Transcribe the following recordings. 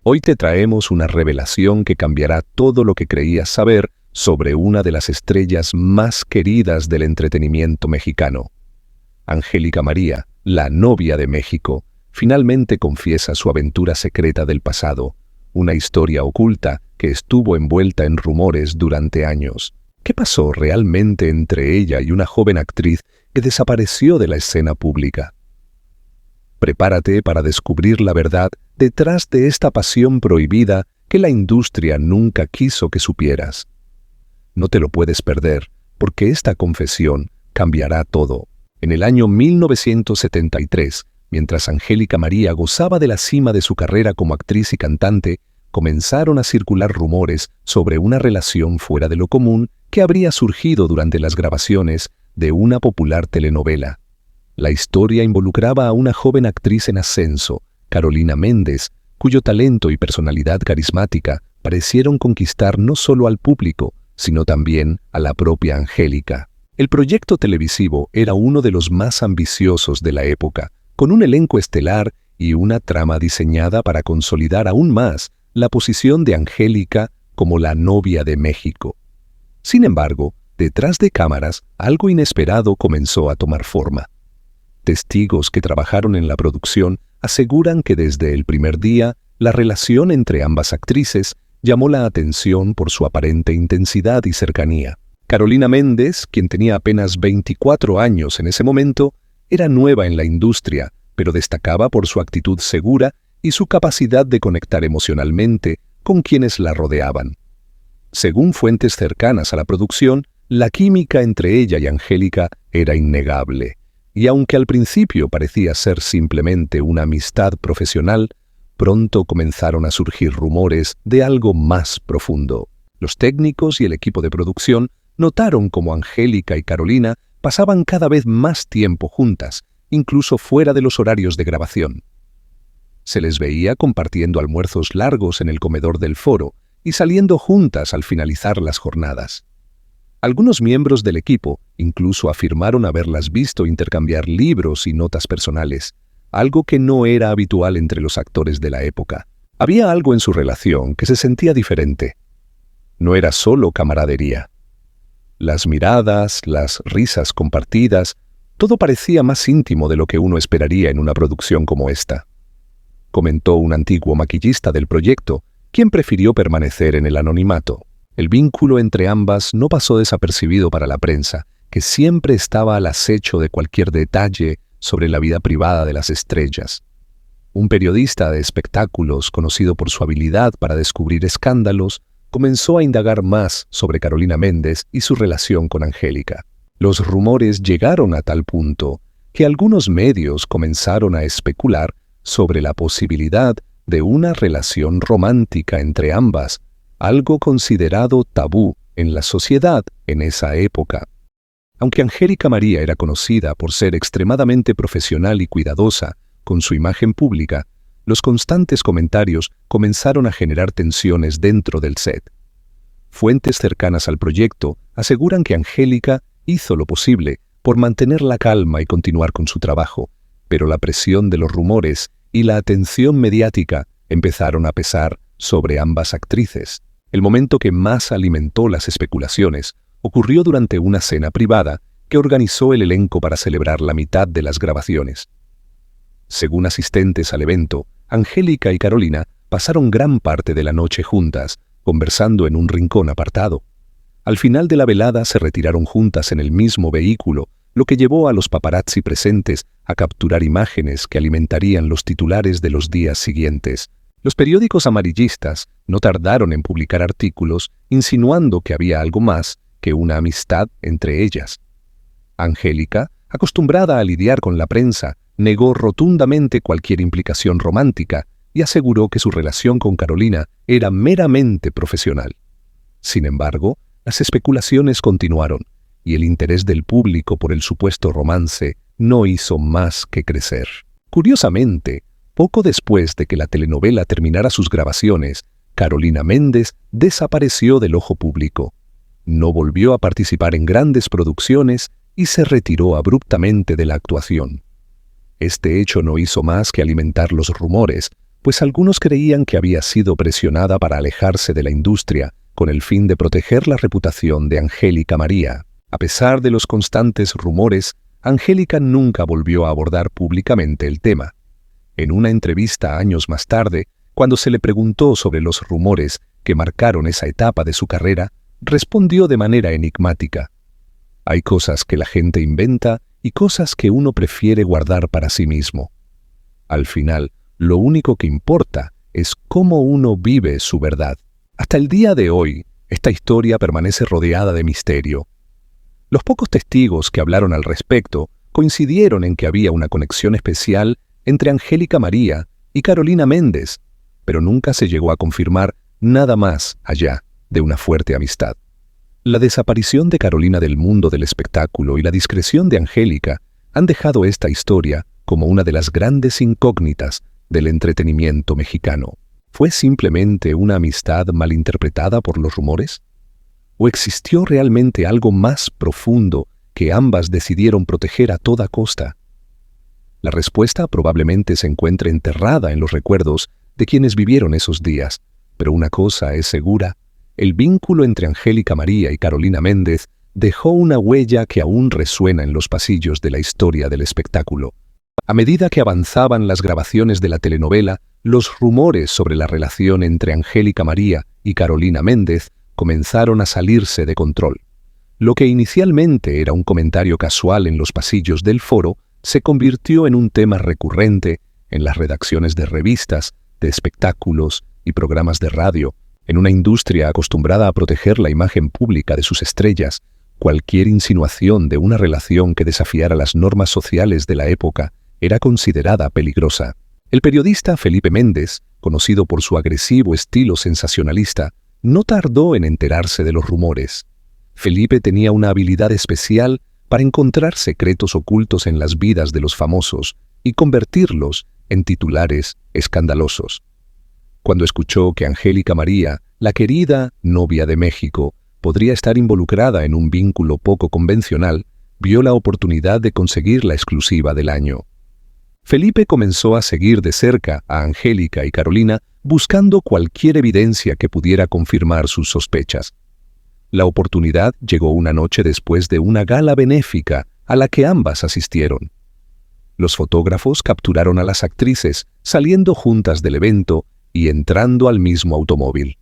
Hoy te traemos una revelación que cambiará todo lo que creías saber sobre una de las estrellas más queridas del entretenimiento mexicano. Angélica María, la novia de México, finalmente confiesa su aventura secreta del pasado, una historia oculta que estuvo envuelta en rumores durante años. ¿Qué pasó realmente entre ella y una joven actriz que desapareció de la escena pública? Prepárate para descubrir la verdad detrás de esta pasión prohibida que la industria nunca quiso que supieras. No te lo puedes perder, porque esta confesión cambiará todo. En el año 1973, mientras Angélica María gozaba de la cima de su carrera como actriz y cantante, comenzaron a circular rumores sobre una relación fuera de lo común que habría surgido durante las grabaciones de una popular telenovela. La historia involucraba a una joven actriz en ascenso, Carolina Méndez, cuyo talento y personalidad carismática parecieron conquistar no solo al público, sino también a la propia Angélica. El proyecto televisivo era uno de los más ambiciosos de la época, con un elenco estelar y una trama diseñada para consolidar aún más la posición de Angélica como la novia de México. Sin embargo, detrás de cámaras, algo inesperado comenzó a tomar forma. Testigos que trabajaron en la producción aseguran que desde el primer día, la relación entre ambas actrices llamó la atención por su aparente intensidad y cercanía. Carolina Méndez, quien tenía apenas 24 años en ese momento, era nueva en la industria, pero destacaba por su actitud segura y su capacidad de conectar emocionalmente con quienes la rodeaban. Según fuentes cercanas a la producción, la química entre ella y Angélica era innegable. Y aunque al principio parecía ser simplemente una amistad profesional, pronto comenzaron a surgir rumores de algo más profundo. Los técnicos y el equipo de producción notaron cómo Angélica y Carolina pasaban cada vez más tiempo juntas, incluso fuera de los horarios de grabación. Se les veía compartiendo almuerzos largos en el comedor del foro y saliendo juntas al finalizar las jornadas. Algunos miembros del equipo incluso afirmaron haberlas visto intercambiar libros y notas personales, algo que no era habitual entre los actores de la época. Había algo en su relación que se sentía diferente. No era solo camaradería. Las miradas, las risas compartidas, todo parecía más íntimo de lo que uno esperaría en una producción como esta. Comentó un antiguo maquillista del proyecto, quien prefirió permanecer en el anonimato. El vínculo entre ambas no pasó desapercibido para la prensa, que siempre estaba al acecho de cualquier detalle sobre la vida privada de las estrellas. Un periodista de espectáculos, conocido por su habilidad para descubrir escándalos, comenzó a indagar más sobre Carolina Méndez y su relación con Angélica. Los rumores llegaron a tal punto que algunos medios comenzaron a especular sobre la posibilidad de una relación romántica entre ambas, algo considerado tabú en la sociedad en esa época. Aunque Angélica María era conocida por ser extremadamente profesional y cuidadosa con su imagen pública, los constantes comentarios comenzaron a generar tensiones dentro del set. Fuentes cercanas al proyecto aseguran que Angélica hizo lo posible por mantener la calma y continuar con su trabajo, pero la presión de los rumores y la atención mediática empezaron a pesar sobre ambas actrices. El momento que más alimentó las especulaciones ocurrió durante una cena privada que organizó el elenco para celebrar la mitad de las grabaciones. Según asistentes al evento, Angélica y Carolina pasaron gran parte de la noche juntas, conversando en un rincón apartado. Al final de la velada se retiraron juntas en el mismo vehículo, lo que llevó a los paparazzi presentes a capturar imágenes que alimentarían los titulares de los días siguientes. Los periódicos amarillistas no tardaron en publicar artículos insinuando que había algo más que una amistad entre ellas. Angélica, acostumbrada a lidiar con la prensa, negó rotundamente cualquier implicación romántica y aseguró que su relación con Carolina era meramente profesional. Sin embargo, las especulaciones continuaron y el interés del público por el supuesto romance no hizo más que crecer. Curiosamente, poco después de que la telenovela terminara sus grabaciones, Carolina Méndez desapareció del ojo público. No volvió a participar en grandes producciones y se retiró abruptamente de la actuación. Este hecho no hizo más que alimentar los rumores, pues algunos creían que había sido presionada para alejarse de la industria con el fin de proteger la reputación de Angélica María. A pesar de los constantes rumores, Angélica nunca volvió a abordar públicamente el tema. En una entrevista años más tarde, cuando se le preguntó sobre los rumores que marcaron esa etapa de su carrera, respondió de manera enigmática: «Hay cosas que la gente inventa y cosas que uno prefiere guardar para sí mismo. Al final, lo único que importa es cómo uno vive su verdad». Hasta el día de hoy, esta historia permanece rodeada de misterio. Los pocos testigos que hablaron al respecto coincidieron en que había una conexión especial entre Angélica María y Carolina Méndez, pero nunca se llegó a confirmar nada más allá de una fuerte amistad. La desaparición de Carolina del mundo del espectáculo y la discreción de Angélica han dejado esta historia como una de las grandes incógnitas del entretenimiento mexicano. ¿Fue simplemente una amistad malinterpretada por los rumores? ¿O existió realmente algo más profundo que ambas decidieron proteger a toda costa? La respuesta probablemente se encuentre enterrada en los recuerdos de quienes vivieron esos días, pero una cosa es segura: el vínculo entre Angélica María y Carolina Méndez dejó una huella que aún resuena en los pasillos de la historia del espectáculo. A medida que avanzaban las grabaciones de la telenovela, los rumores sobre la relación entre Angélica María y Carolina Méndez comenzaron a salirse de control. Lo que inicialmente era un comentario casual en los pasillos del foro se convirtió en un tema recurrente en las redacciones de revistas, de espectáculos y programas de radio. En una industria acostumbrada a proteger la imagen pública de sus estrellas, cualquier insinuación de una relación que desafiara las normas sociales de la época era considerada peligrosa. El periodista Felipe Méndez, conocido por su agresivo estilo sensacionalista, no tardó en enterarse de los rumores. Felipe tenía una habilidad especial para encontrar secretos ocultos en las vidas de los famosos y convertirlos en titulares escandalosos. Cuando escuchó que Angélica María, la querida novia de México, podría estar involucrada en un vínculo poco convencional, vio la oportunidad de conseguir la exclusiva del año. Felipe comenzó a seguir de cerca a Angélica y Carolina buscando cualquier evidencia que pudiera confirmar sus sospechas. La oportunidad llegó una noche después de una gala benéfica a la que ambas asistieron. Los fotógrafos capturaron a las actrices saliendo juntas del evento y entrando al mismo automóvil.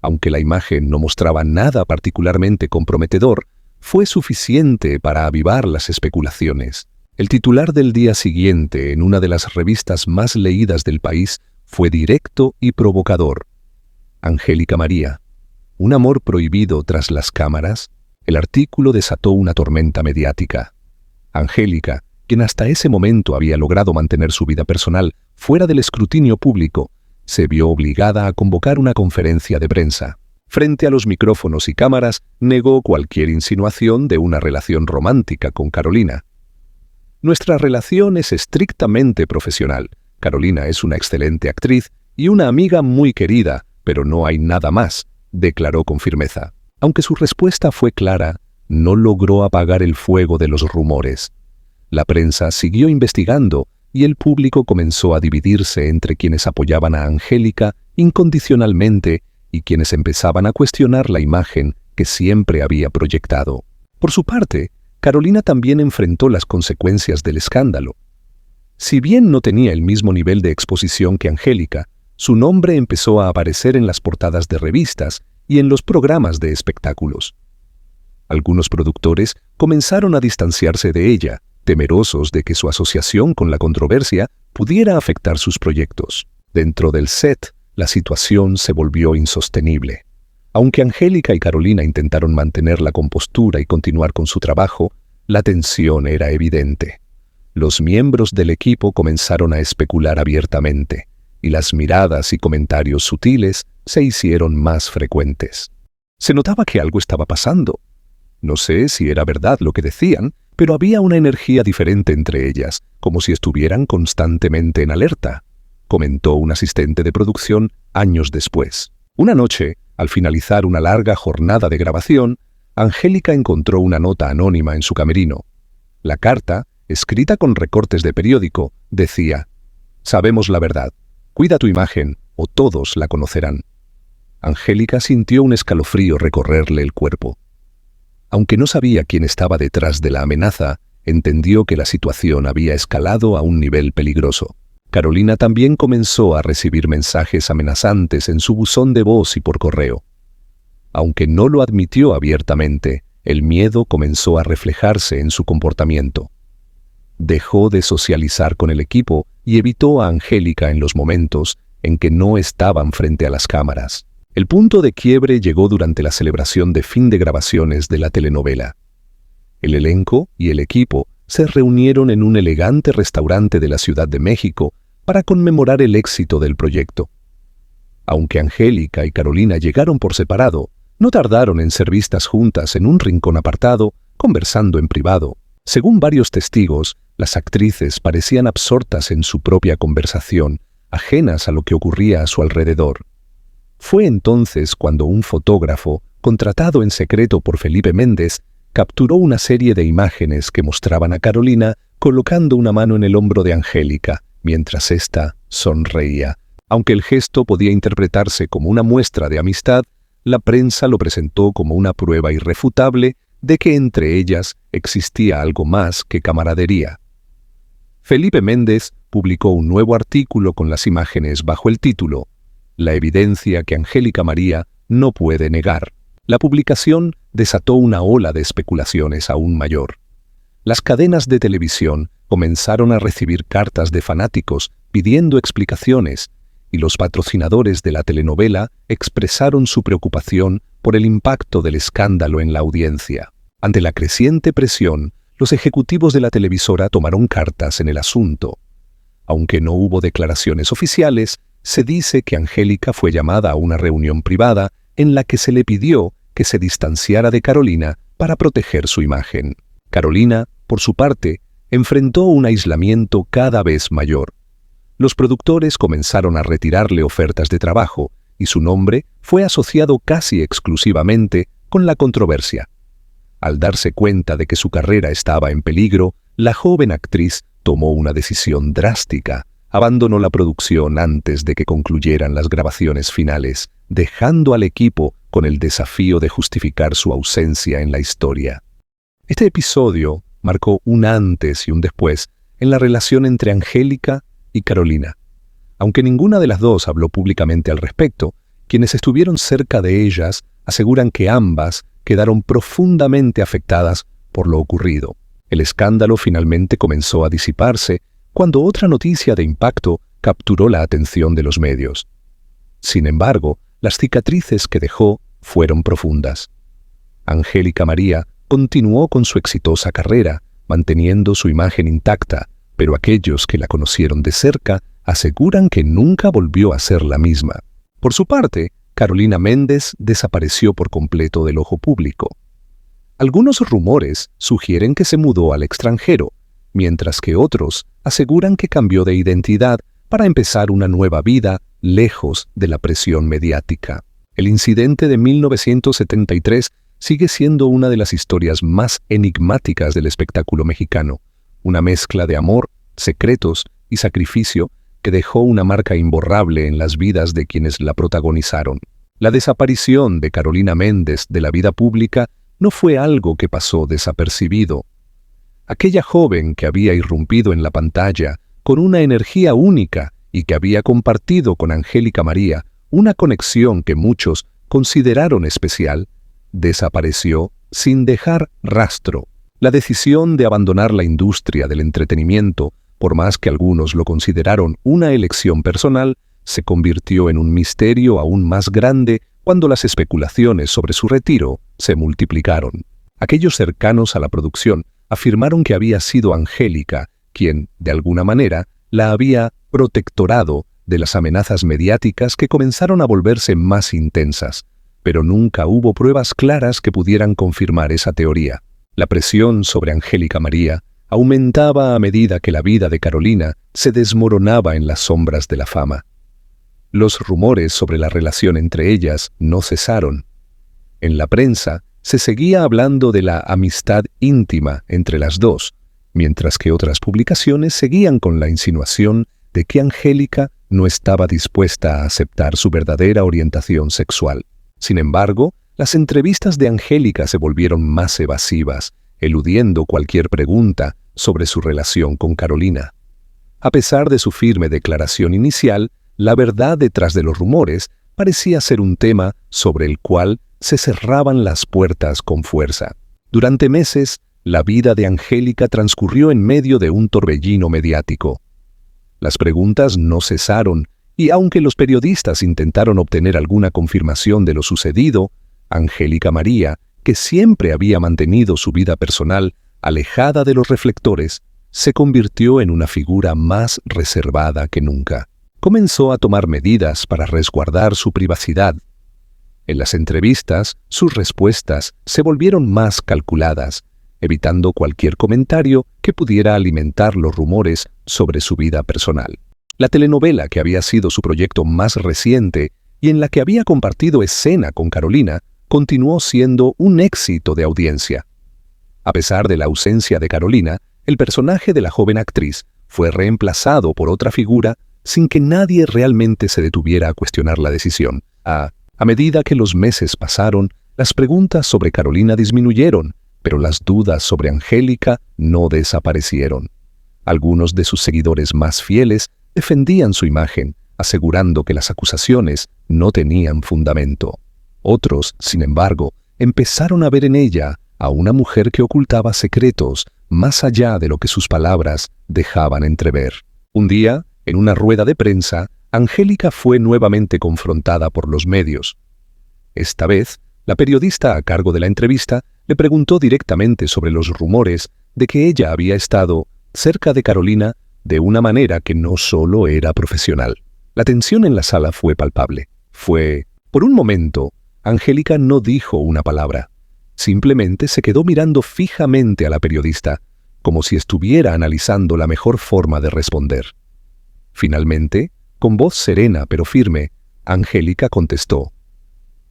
Aunque la imagen no mostraba nada particularmente comprometedor, fue suficiente para avivar las especulaciones. El titular del día siguiente en una de las revistas más leídas del país fue directo y provocador: Angélica María, ¿un amor prohibido tras las cámaras? El artículo desató una tormenta mediática. Angélica, quien hasta ese momento había logrado mantener su vida personal fuera del escrutinio público, se vio obligada a convocar una conferencia de prensa. Frente a los micrófonos y cámaras, negó cualquier insinuación de una relación romántica con Carolina. «Nuestra relación es estrictamente profesional. Carolina es una excelente actriz y una amiga muy querida, pero no hay nada más», declaró con firmeza. Aunque su respuesta fue clara, no logró apagar el fuego de los rumores. La prensa siguió investigando y el público comenzó a dividirse entre quienes apoyaban a Angélica incondicionalmente y quienes empezaban a cuestionar la imagen que siempre había proyectado. Por su parte, Carolina también enfrentó las consecuencias del escándalo. Si bien no tenía el mismo nivel de exposición que Angélica, su nombre empezó a aparecer en las portadas de revistas y en los programas de espectáculos. Algunos productores comenzaron a distanciarse de ella, temerosos de que su asociación con la controversia pudiera afectar sus proyectos. Dentro del set, la situación se volvió insostenible. Aunque Angélica y Carolina intentaron mantener la compostura y continuar con su trabajo, la tensión era evidente. Los miembros del equipo comenzaron a especular abiertamente, y las miradas y comentarios sutiles se hicieron más frecuentes. Se notaba que algo estaba pasando. No sé si era verdad lo que decían, pero había una energía diferente entre ellas, como si estuvieran constantemente en alerta, comentó un asistente de producción años después. Una noche, al finalizar una larga jornada de grabación, Angélica encontró una nota anónima en su camerino. La carta, escrita con recortes de periódico, decía: «Sabemos la verdad. Cuida tu imagen, o todos la conocerán. Angélica sintió un escalofrío recorrerle el cuerpo. Aunque no sabía quién estaba detrás de la amenaza, entendió que la situación había escalado a un nivel peligroso. Carolina también comenzó a recibir mensajes amenazantes en su buzón de voz y por correo. Aunque no lo admitió abiertamente, el miedo comenzó a reflejarse en su comportamiento. Dejó de socializar con el equipo y evitó a Angélica en los momentos en que no estaban frente a las cámaras. El punto de quiebre llegó durante la celebración de fin de grabaciones de la telenovela. El elenco y el equipo se reunieron en un elegante restaurante de la Ciudad de México para conmemorar el éxito del proyecto. Aunque Angélica y Carolina llegaron por separado, no tardaron en ser vistas juntas en un rincón apartado, conversando en privado. Según varios testigos, las actrices parecían absortas en su propia conversación, ajenas a lo que ocurría a su alrededor. Fue entonces cuando un fotógrafo, contratado en secreto por Felipe Méndez, capturó una serie de imágenes que mostraban a Carolina colocando una mano en el hombro de Angélica, mientras ésta sonreía. Aunque el gesto podía interpretarse como una muestra de amistad, la prensa lo presentó como una prueba irrefutable de que entre ellas existía algo más que camaradería. Felipe Méndez publicó un nuevo artículo con las imágenes bajo el título «La evidencia que Angélica María no puede negar». La publicación desató una ola de especulaciones aún mayor. Las cadenas de televisión comenzaron a recibir cartas de fanáticos pidiendo explicaciones, y los patrocinadores de la telenovela expresaron su preocupación por el impacto del escándalo en la audiencia. Ante la creciente presión, los ejecutivos de la televisora tomaron cartas en el asunto. Aunque no hubo declaraciones oficiales, se dice que Angélica fue llamada a una reunión privada en la que se le pidió que se distanciara de Carolina para proteger su imagen. Carolina, por su parte, enfrentó un aislamiento cada vez mayor. Los productores comenzaron a retirarle ofertas de trabajo y su nombre fue asociado casi exclusivamente con la controversia. Al darse cuenta de que su carrera estaba en peligro, la joven actriz tomó una decisión drástica. Abandonó la producción antes de que concluyeran las grabaciones finales, dejando al equipo con el desafío de justificar su ausencia en la historia. Este episodio marcó un antes y un después en la relación entre Angélica y Carolina. Aunque ninguna de las dos habló públicamente al respecto, quienes estuvieron cerca de ellas aseguran que ambas quedaron profundamente afectadas por lo ocurrido. El escándalo finalmente comenzó a disiparse cuando otra noticia de impacto capturó la atención de los medios. Sin embargo, las cicatrices que dejó fueron profundas. Angélica María continuó con su exitosa carrera, manteniendo su imagen intacta, pero aquellos que la conocieron de cerca aseguran que nunca volvió a ser la misma. Por su parte, Carolina Méndez desapareció por completo del ojo público. Algunos rumores sugieren que se mudó al extranjero, mientras que otros aseguran que cambió de identidad para empezar una nueva vida lejos de la presión mediática. El incidente de 1973 sigue siendo una de las historias más enigmáticas del espectáculo mexicano, una mezcla de amor, secretos y sacrificio que dejó una marca imborrable en las vidas de quienes la protagonizaron. La desaparición de Carolina Méndez de la vida pública no fue algo que pasó desapercibido. Aquella joven que había irrumpido en la pantalla con una energía única y que había compartido con Angélica María una conexión que muchos consideraron especial, desapareció sin dejar rastro. La decisión de abandonar la industria del entretenimiento, por más que algunos lo consideraron una elección personal, se convirtió en un misterio aún más grande cuando las especulaciones sobre su retiro se multiplicaron. Aquellos cercanos a la producción afirmaron que había sido Angélica quien, de alguna manera, la había protectorado de las amenazas mediáticas que comenzaron a volverse más intensas, pero nunca hubo pruebas claras que pudieran confirmar esa teoría. La presión sobre Angélica María aumentaba a medida que la vida de Carolina se desmoronaba en las sombras de la fama. Los rumores sobre la relación entre ellas no cesaron. En la prensa se seguía hablando de la amistad íntima entre las dos, mientras que otras publicaciones seguían con la insinuación de que Angélica no estaba dispuesta a aceptar su verdadera orientación sexual. Sin embargo, las entrevistas de Angélica se volvieron más evasivas, eludiendo cualquier pregunta sobre su relación con Carolina. A pesar de su firme declaración inicial, la verdad detrás de los rumores parecía ser un tema sobre el cual se cerraban las puertas con fuerza. Durante meses, la vida de Angélica transcurrió en medio de un torbellino mediático. Las preguntas no cesaron, y aunque los periodistas intentaron obtener alguna confirmación de lo sucedido, Angélica María, que siempre había mantenido su vida personal alejada de los reflectores, se convirtió en una figura más reservada que nunca. Comenzó a tomar medidas para resguardar su privacidad. En las entrevistas, sus respuestas se volvieron más calculadas, evitando cualquier comentario que pudiera alimentar los rumores sobre su vida personal. La telenovela, que había sido su proyecto más reciente y en la que había compartido escena con Carolina, continuó siendo un éxito de audiencia. A pesar de la ausencia de Carolina, el personaje de la joven actriz fue reemplazado por otra figura sin que nadie realmente se detuviera a cuestionar la decisión. A medida que los meses pasaron, las preguntas sobre Carolina disminuyeron, pero las dudas sobre Angélica no desaparecieron. Algunos de sus seguidores más fieles defendían su imagen, asegurando que las acusaciones no tenían fundamento. Otros, sin embargo, empezaron a ver en ella a una mujer que ocultaba secretos más allá de lo que sus palabras dejaban entrever. Un día, en una rueda de prensa, Angélica fue nuevamente confrontada por los medios. Esta vez, la periodista a cargo de la entrevista le preguntó directamente sobre los rumores de que ella había estado cerca de Carolina de una manera que no solo era profesional. La tensión en la sala fue palpable. Por un momento, Angélica no dijo una palabra. Simplemente se quedó mirando fijamente a la periodista, como si estuviera analizando la mejor forma de responder. Finalmente, con voz serena pero firme, Angélica contestó: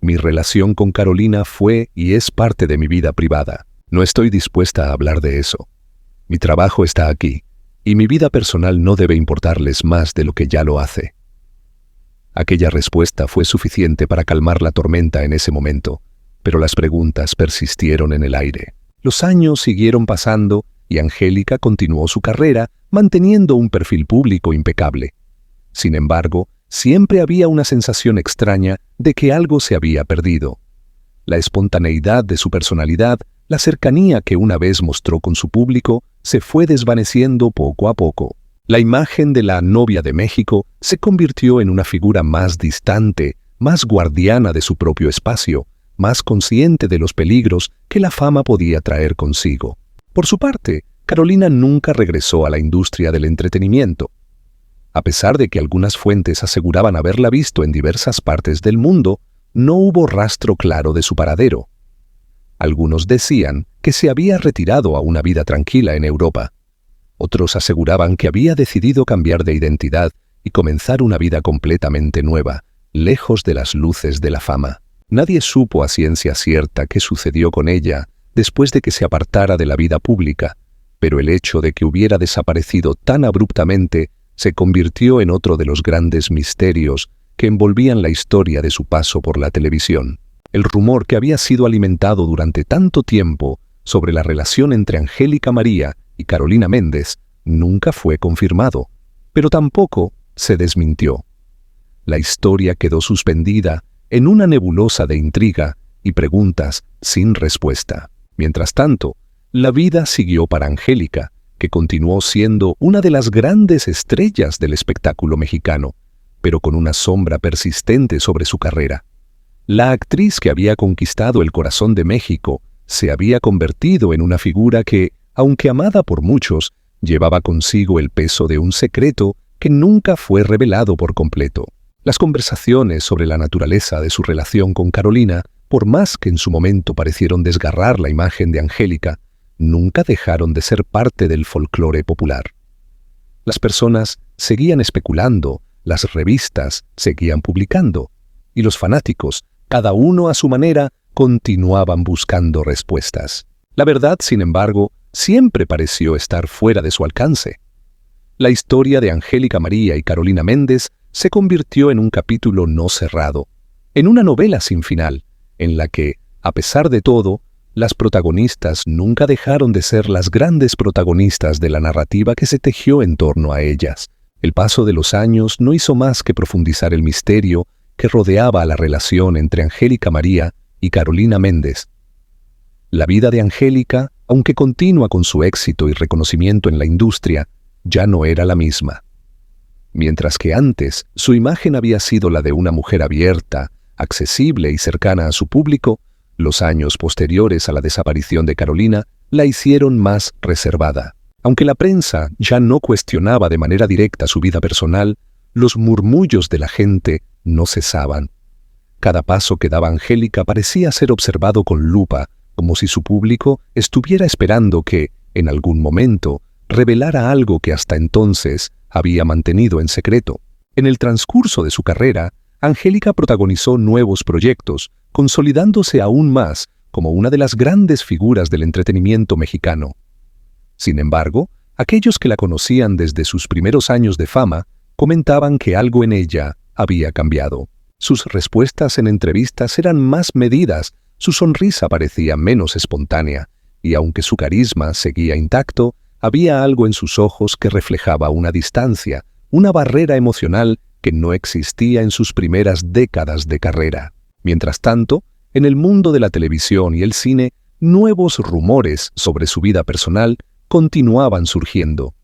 «Mi relación con Carolina fue y es parte de mi vida privada. No estoy dispuesta a hablar de eso. Mi trabajo está aquí, y mi vida personal no debe importarles más de lo que ya lo hace». Aquella respuesta fue suficiente para calmar la tormenta en ese momento, pero las preguntas persistieron en el aire. Los años siguieron pasando y Angélica continuó su carrera manteniendo un perfil público impecable. Sin embargo, siempre había una sensación extraña de que algo se había perdido. La espontaneidad de su personalidad, la cercanía que una vez mostró con su público, se fue desvaneciendo poco a poco. La imagen de la novia de México se convirtió en una figura más distante, más guardiana de su propio espacio, más consciente de los peligros que la fama podía traer consigo. Por su parte, Carolina nunca regresó a la industria del entretenimiento. A pesar de que algunas fuentes aseguraban haberla visto en diversas partes del mundo, no hubo rastro claro de su paradero. Algunos decían que se había retirado a una vida tranquila en Europa. Otros aseguraban que había decidido cambiar de identidad y comenzar una vida completamente nueva, lejos de las luces de la fama. Nadie supo a ciencia cierta qué sucedió con ella después de que se apartara de la vida pública, pero el hecho de que hubiera desaparecido tan abruptamente se convirtió en otro de los grandes misterios que envolvían la historia de su paso por la televisión. El rumor que había sido alimentado durante tanto tiempo sobre la relación entre Angélica María y Carolina Méndez nunca fue confirmado, pero tampoco se desmintió. La historia quedó suspendida en una nebulosa de intriga y preguntas sin respuesta. Mientras tanto, la vida siguió para Angélica, que continuó siendo una de las grandes estrellas del espectáculo mexicano, pero con una sombra persistente sobre su carrera. La actriz que había conquistado el corazón de México se había convertido en una figura que, aunque amada por muchos, llevaba consigo el peso de un secreto que nunca fue revelado por completo. Las conversaciones sobre la naturaleza de su relación con Carolina, por más que en su momento parecieron desgarrar la imagen de Angélica, nunca dejaron de ser parte del folclore popular. Las personas seguían especulando, las revistas seguían publicando, y los fanáticos, cada uno a su manera, continuaban buscando respuestas. La verdad, sin embargo, siempre pareció estar fuera de su alcance. La historia de Angélica María y Carolina Méndez se convirtió en un capítulo no cerrado, en una novela sin final, en la que, a pesar de todo, las protagonistas nunca dejaron de ser las grandes protagonistas de la narrativa que se tejió en torno a ellas. El paso de los años no hizo más que profundizar el misterio que rodeaba a la relación entre Angélica María y Carolina Méndez. La vida de Angélica, aunque continua con su éxito y reconocimiento en la industria, ya no era la misma. Mientras que antes su imagen había sido la de una mujer abierta, accesible y cercana a su público, los años posteriores a la desaparición de Carolina la hicieron más reservada. Aunque la prensa ya no cuestionaba de manera directa su vida personal, los murmullos de la gente no cesaban. Cada paso que daba Angélica parecía ser observado con lupa, como si su público estuviera esperando que, en algún momento, revelara algo que hasta entonces había mantenido en secreto. En el transcurso de su carrera, Angélica protagonizó nuevos proyectos, consolidándose aún más como una de las grandes figuras del entretenimiento mexicano. Sin embargo, aquellos que la conocían desde sus primeros años de fama comentaban que algo en ella había cambiado. Sus respuestas en entrevistas eran más medidas, su sonrisa parecía menos espontánea, y aunque su carisma seguía intacto, había algo en sus ojos que reflejaba una distancia, una barrera emocional que no existía en sus primeras décadas de carrera. Mientras tanto, en el mundo de la televisión y el cine, nuevos rumores sobre su vida personal continuaban surgiendo.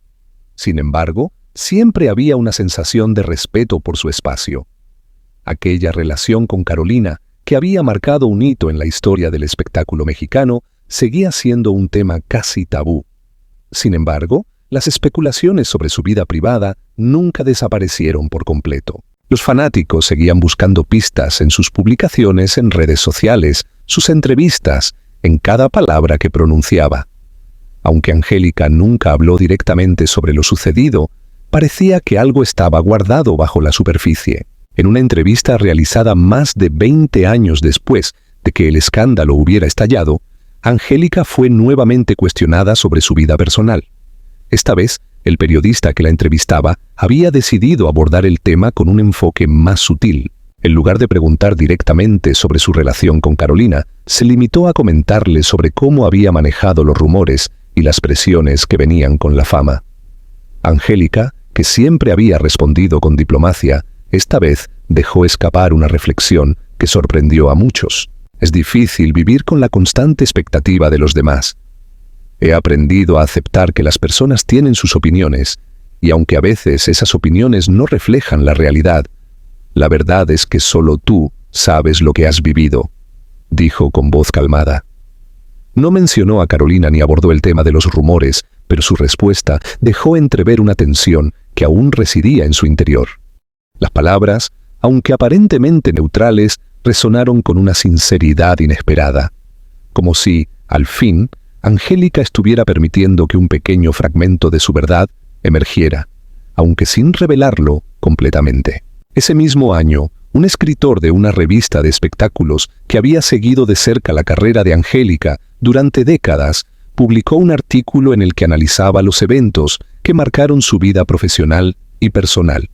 Sin embargo, siempre había una sensación de respeto por su espacio. Aquella relación con Carolina, que había marcado un hito en la historia del espectáculo mexicano, seguía siendo un tema casi tabú. Sin embargo, las especulaciones sobre su vida privada nunca desaparecieron por completo. Los fanáticos seguían buscando pistas en sus publicaciones en redes sociales, sus entrevistas, en cada palabra que pronunciaba. Aunque Angélica nunca habló directamente sobre lo sucedido, parecía que algo estaba guardado bajo la superficie. En una entrevista realizada más de 20 años después de que el escándalo hubiera estallado, Angélica fue nuevamente cuestionada sobre su vida personal. Esta vez, el periodista que la entrevistaba había decidido abordar el tema con un enfoque más sutil. En lugar de preguntar directamente sobre su relación con Carolina, se limitó a comentarle sobre cómo había manejado los rumores y las presiones que venían con la fama. Angélica, que siempre había respondido con diplomacia, esta vez dejó escapar una reflexión que sorprendió a muchos. Es difícil vivir con la constante expectativa de los demás. He aprendido a aceptar que las personas tienen sus opiniones, y aunque a veces esas opiniones no reflejan la realidad, la verdad es que solo tú sabes lo que has vivido, dijo con voz calmada. No mencionó a Carolina ni abordó el tema de los rumores, pero su respuesta dejó entrever una tensión que aún residía en su interior. Las palabras, aunque aparentemente neutrales, resonaron con una sinceridad inesperada, como si, al fin, Angélica estuviera permitiendo que un pequeño fragmento de su verdad emergiera, aunque sin revelarlo completamente. Ese mismo año, un escritor de una revista de espectáculos que había seguido de cerca la carrera de Angélica durante décadas, publicó un artículo en el que analizaba los eventos que marcaron su vida profesional y personal.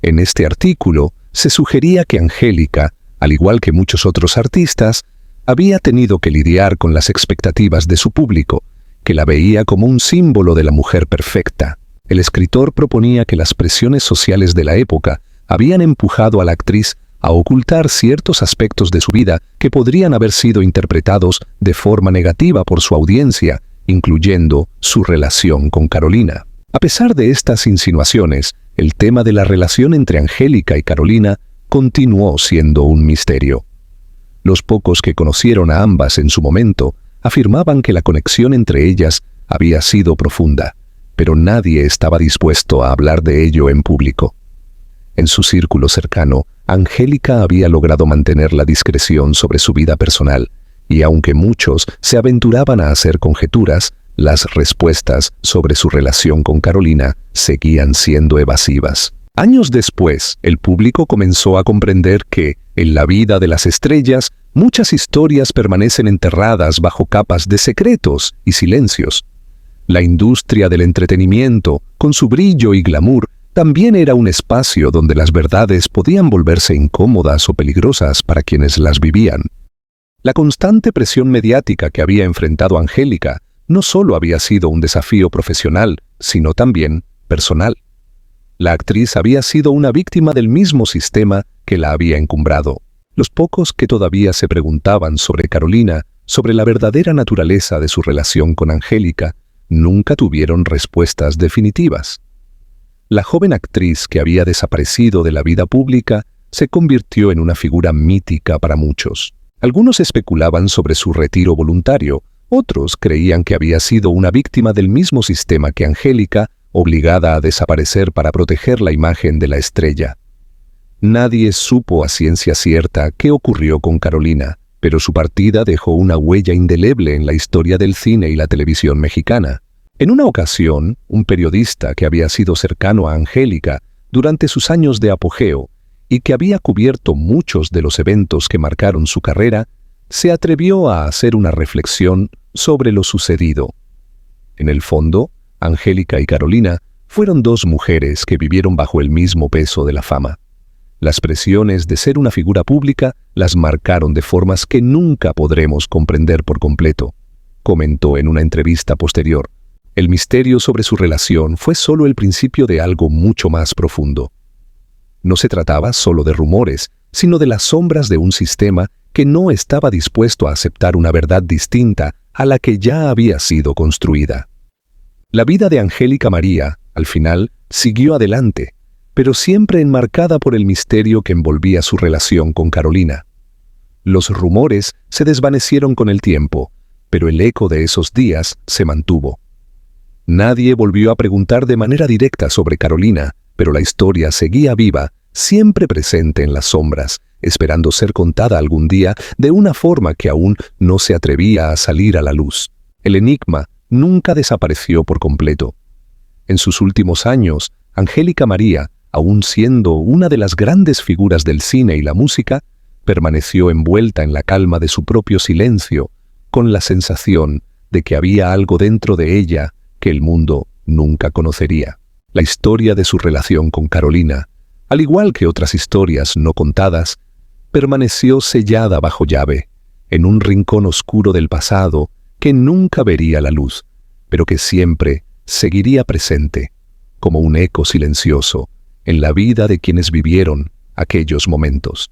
En este artículo se sugería que Angélica, al igual que muchos otros artistas, había tenido que lidiar con las expectativas de su público, que la veía como un símbolo de la mujer perfecta. El escritor proponía que las presiones sociales de la época habían empujado a la actriz a ocultar ciertos aspectos de su vida que podrían haber sido interpretados de forma negativa por su audiencia, incluyendo su relación con Carolina. A pesar de estas insinuaciones, el tema de la relación entre Angélica y Carolina continuó siendo un misterio. Los pocos que conocieron a ambas en su momento afirmaban que la conexión entre ellas había sido profunda, pero nadie estaba dispuesto a hablar de ello en público. En su círculo cercano, Angélica había logrado mantener la discreción sobre su vida personal, y aunque muchos se aventuraban a hacer conjeturas, las respuestas sobre su relación con Carolina seguían siendo evasivas. Años después, el público comenzó a comprender que, en la vida de las estrellas, muchas historias permanecen enterradas bajo capas de secretos y silencios. La industria del entretenimiento, con su brillo y glamour, también era un espacio donde las verdades podían volverse incómodas o peligrosas para quienes las vivían. La constante presión mediática que había enfrentado Angélica no solo había sido un desafío profesional, sino también personal. La actriz había sido una víctima del mismo sistema que la había encumbrado. Los pocos que todavía se preguntaban sobre Carolina, sobre la verdadera naturaleza de su relación con Angélica, nunca tuvieron respuestas definitivas. La joven actriz que había desaparecido de la vida pública se convirtió en una figura mítica para muchos. Algunos especulaban sobre su retiro voluntario, otros creían que había sido una víctima del mismo sistema que Angélica, obligada a desaparecer para proteger la imagen de la estrella. Nadie supo a ciencia cierta qué ocurrió con Carolina, pero su partida dejó una huella indeleble en la historia del cine y la televisión mexicana. En una ocasión, un periodista que había sido cercano a Angélica durante sus años de apogeo y que había cubierto muchos de los eventos que marcaron su carrera, se atrevió a hacer una reflexión sobre lo sucedido. En el fondo, Angélica y Carolina fueron dos mujeres que vivieron bajo el mismo peso de la fama. Las presiones de ser una figura pública las marcaron de formas que nunca podremos comprender por completo, comentó en una entrevista posterior. El misterio sobre su relación fue solo el principio de algo mucho más profundo. No se trataba solo de rumores, sino de las sombras de un sistema que no estaba dispuesto a aceptar una verdad distinta a la que ya había sido construida. La vida de Angélica María, al final, siguió adelante, pero siempre enmarcada por el misterio que envolvía su relación con Carolina. Los rumores se desvanecieron con el tiempo, pero el eco de esos días se mantuvo. Nadie volvió a preguntar de manera directa sobre Carolina, pero la historia seguía viva, siempre presente en las sombras, esperando ser contada algún día de una forma que aún no se atrevía a salir a la luz. El enigma nunca desapareció por completo. En sus últimos años, Angélica María, aún siendo una de las grandes figuras del cine y la música, permaneció envuelta en la calma de su propio silencio, con la sensación de que había algo dentro de ella que el mundo nunca conocería. La historia de su relación con Carolina, al igual que otras historias no contadas, permaneció sellada bajo llave, en un rincón oscuro del pasado que nunca vería la luz, pero que siempre seguiría presente, como un eco silencioso, en la vida de quienes vivieron aquellos momentos.